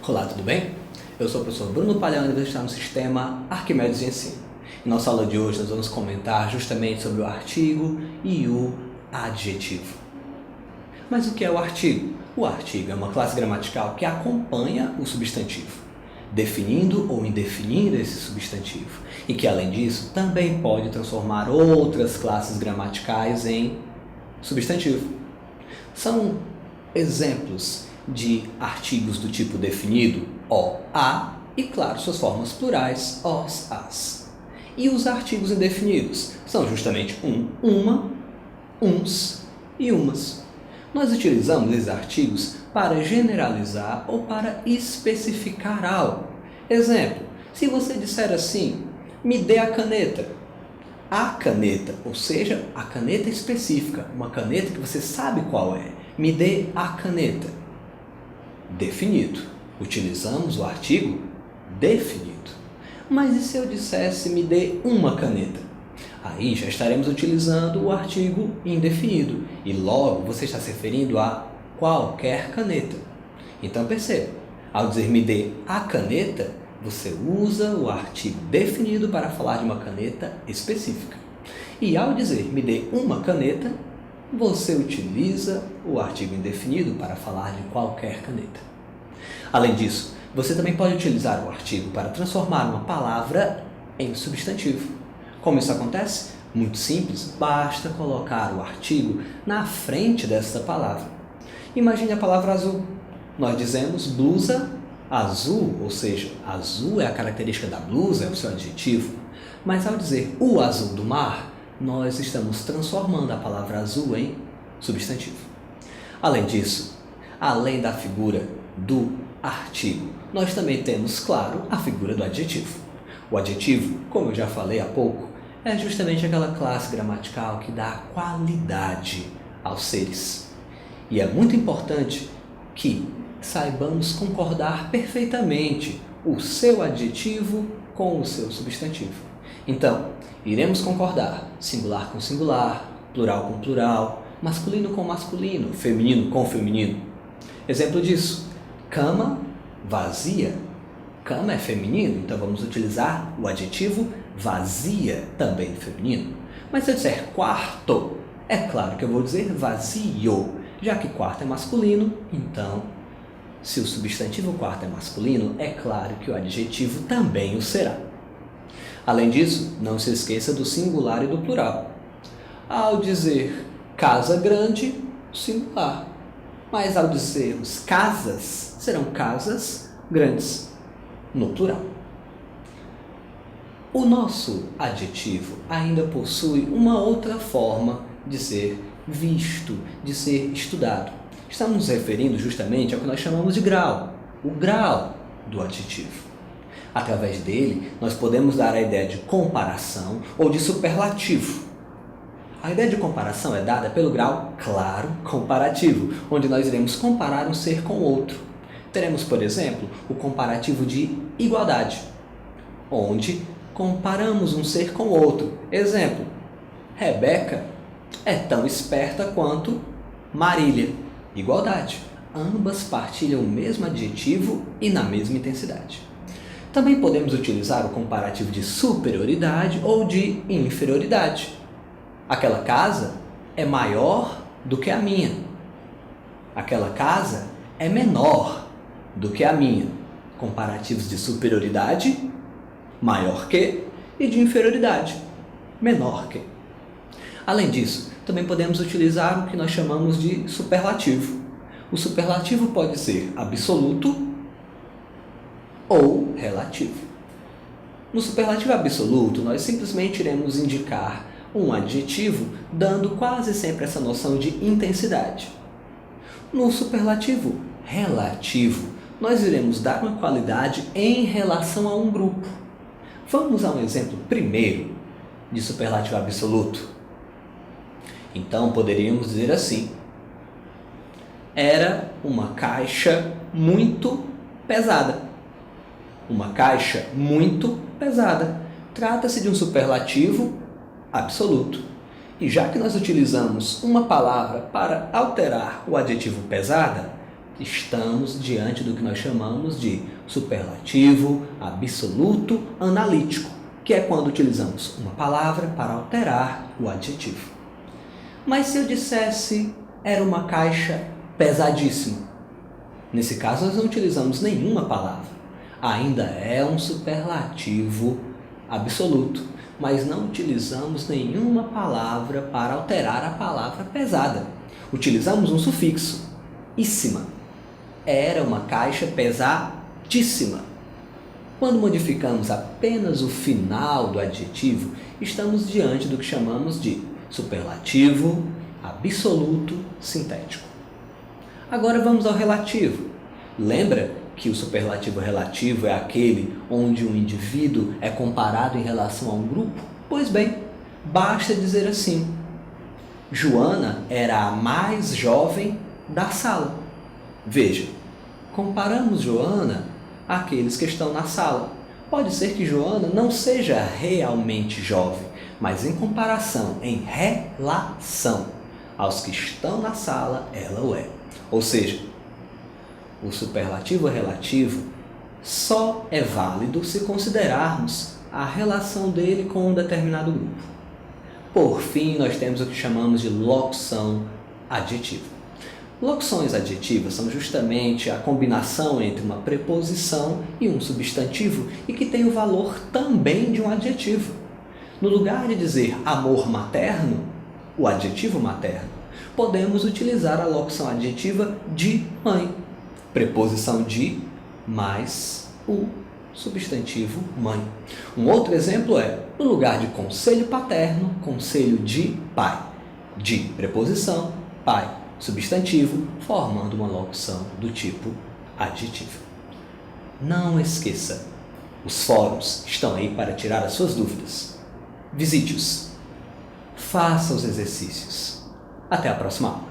Olá, tudo bem? Eu sou o professor Bruno Palhão e está no sistema Arquimedes de Ensino. Em nossa aula de hoje nós vamos comentar justamente sobre o artigo e o adjetivo. Mas o que é o artigo? O artigo é uma classe gramatical que acompanha o substantivo, definindo ou indefinindo esse substantivo, e que além disso também pode transformar outras classes gramaticais em substantivo. São exemplos de artigos do tipo definido, o, a, e claro, suas formas plurais, os, as. E os artigos indefinidos são justamente uma, uns e umas. Nós utilizamos esses artigos para generalizar ou para especificar algo. Exemplo, se você disser assim, me dê a caneta. A caneta, ou seja, a caneta específica, uma caneta que você sabe qual é. Me dê a caneta. Definido. Utilizamos o artigo definido. Mas e se eu dissesse me dê uma caneta? Aí já estaremos utilizando o artigo indefinido e logo você está se referindo a qualquer caneta. Então perceba, ao dizer me dê a caneta, você usa o artigo definido para falar de uma caneta específica. E ao dizer me dê uma caneta, você utiliza o artigo indefinido para falar de qualquer caneta. Além disso, você também pode utilizar o artigo para transformar uma palavra em substantivo. Como isso acontece? Muito simples, basta colocar o artigo na frente dessa palavra. Imagine a palavra azul. Nós dizemos blusa azul, ou seja, azul é a característica da blusa, é o seu adjetivo. Mas ao dizer o azul do mar, nós estamos transformando a palavra azul em substantivo. Além disso, além da figura do artigo, nós também temos, claro, a figura do adjetivo. O adjetivo, como eu já falei há pouco, é justamente aquela classe gramatical que dá qualidade aos seres. E é muito importante que saibamos concordar perfeitamente o seu adjetivo com o seu substantivo. Então, iremos concordar singular com singular, plural com plural, masculino com masculino, feminino com feminino. Exemplo disso, cama vazia. Cama é feminino, então vamos utilizar o adjetivo vazia, também feminino. Mas se eu disser quarto, é claro que eu vou dizer vazio, já que quarto é masculino, então, se o substantivo quarto é masculino, é claro que o adjetivo também o será. Além disso, não se esqueça do singular e do plural. Ao dizer casa grande, singular. Mas ao dizermos casas, serão casas grandes, no plural. O nosso adjetivo ainda possui uma outra forma de ser visto, de ser estudado. Estamos nos referindo justamente ao que nós chamamos de grau, o grau do adjetivo. Através dele, nós podemos dar a ideia de comparação ou de superlativo. A ideia de comparação é dada pelo grau, claro, comparativo, onde nós iremos comparar um ser com outro. Teremos, por exemplo, o comparativo de igualdade, onde comparamos um ser com outro. Exemplo, Rebeca é tão esperta quanto Marília. Igualdade. Ambas partilham o mesmo adjetivo e na mesma intensidade. Também podemos utilizar o comparativo de superioridade ou de inferioridade. Aquela casa é maior do que a minha. Aquela casa é menor do que a minha. Comparativos de superioridade, maior que, e de inferioridade, menor que. Além disso, também podemos utilizar o que nós chamamos de superlativo. O superlativo pode ser absoluto ou relativo. No superlativo absoluto, nós simplesmente iremos indicar um adjetivo, dando quase sempre essa noção de intensidade. No superlativo relativo, nós iremos dar uma qualidade em relação a um grupo. Vamos a um exemplo primeiro de superlativo absoluto. Então, poderíamos dizer assim: era uma caixa muito pesada. Uma caixa muito pesada. Trata-se de um superlativo absoluto. E já que nós utilizamos uma palavra para alterar o adjetivo pesada, Estamos diante do que nós chamamos de superlativo absoluto analítico, que é quando utilizamos uma palavra para alterar o adjetivo. Mas se eu dissesse era uma caixa pesadíssima, nesse caso nós não utilizamos nenhuma palavra. Ainda é um superlativo absoluto, mas não utilizamos nenhuma palavra para alterar a palavra pesada. Utilizamos um sufixo, íssima. Era uma caixa pesadíssima. Quando modificamos apenas o final do adjetivo, estamos diante do que chamamos de superlativo absoluto sintético. Agora vamos ao relativo. Lembra que o superlativo relativo é aquele onde um indivíduo é comparado em relação a um grupo? Pois bem, basta dizer assim: Joana era a mais jovem da sala. Veja, comparamos Joana àqueles que estão na sala. Pode ser que Joana não seja realmente jovem, mas em comparação, em relação aos que estão na sala, ela o é. Ou seja, o superlativo relativo só é válido se considerarmos a relação dele com um determinado grupo. Por fim, nós temos o que chamamos de locução adjetiva. Locuções adjetivas são justamente a combinação entre uma preposição e um substantivo e que tem o valor também de um adjetivo. No lugar de dizer amor materno, o adjetivo materno, podemos utilizar a locução adjetiva de mãe. Preposição de mais o substantivo mãe. Um outro exemplo é, no lugar de conselho paterno, conselho de pai. De preposição, pai, substantivo, formando uma locução do tipo adjetivo. Não esqueça, os fóruns estão aí para tirar as suas dúvidas. Visite-os. Faça os exercícios. Até a próxima aula.